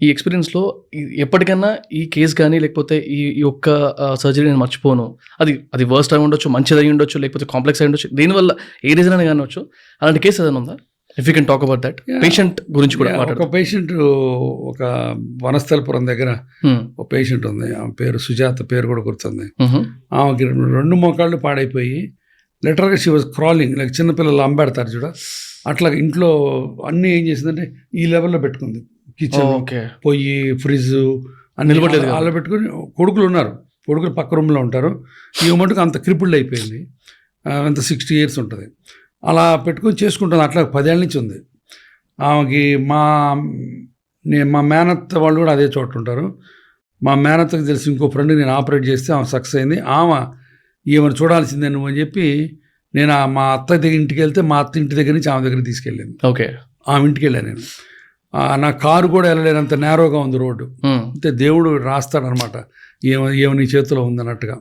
ఈ ఎక్స్‌పీరియన్స్‌లో ఎప్పటికన్నా ఈ కేస్ గాని, లేకపోతే ఈ ఒక్క సర్జరీ నేను మర్చిపోను. అది వర్స్ట్ అయి ఉండొచ్చు, మంచిదయి ఉండొచ్చు, లేకపోతే కాంప్లెక్స్ అయి ఉండొచ్చు. దేనివల్ల ఏ రీజన్ అయినా గానొచ్చు. అలాంటి కేస్ ఏదైనా ఉందా? If you can talk about that. Patient గురించి కూడా ఒక మాట్లాడదాం. పేషెంట్ ఒక వనస్థలపురం దగ్గర ఒక పేషెంట్ ఉంది. ఆమె పేరు సుజాత, పేరు కూడా గుర్తుంది. ఆమెకి 2 మోకాళ్ళు పాడైపోయి లిటరల్గా షీ వాజ్ క్రాలింగ్, లైక్ చిన్నపిల్లలు అంబెడతారు చూడ, అట్లా ఇంట్లో అన్నీ ఏం చేసిందంటే ఈ లెవెల్లో పెట్టుకుంది. Kitchen, okay. పొయ్యి, ఫ్రిడ్జ్ అన్ని నిలబడలేదు కదా. అలా పెట్టుకుని, కొడుకులు ఉన్నారు, కొడుకులు పక్క రూమ్లో ఉంటారు. ఈ మటుకు అంత క్రిపుల్డ్ అయిపోయింది. అంత 60 years ఉంటుంది. అలా పెట్టుకొని చేసుకుంటుంది. అట్లా 10 ఏళ్ళ నుంచి ఉంది ఆమెకి. మా మేనత్త వాళ్ళు కూడా అదే చోట ఉంటారు. మా మేనత్తకి తెలిసి ఇంకో ఫ్రెండ్ నేను ఆపరేట్ చేస్తే ఆమె సక్సెస్ అయింది. ఈమెను చూడాల్సిందే నువ్వు అని చెప్పి నేను మా అత్త దగ్గర ఇంటికి వెళ్తే మా అత్త ఇంటి దగ్గర నుంచి ఆమె దగ్గర తీసుకెళ్ళాను. ఓకే. ఆమె ఇంటికి వెళ్ళాను నేను. నా కారు కూడా వెళ్ళలేనంత నేరోగా ఉంది రోడ్డు. అంటే దేవుడు రాస్తాడనమాట, ఏమో నీ చేతిలో ఉందన్నట్టుగా.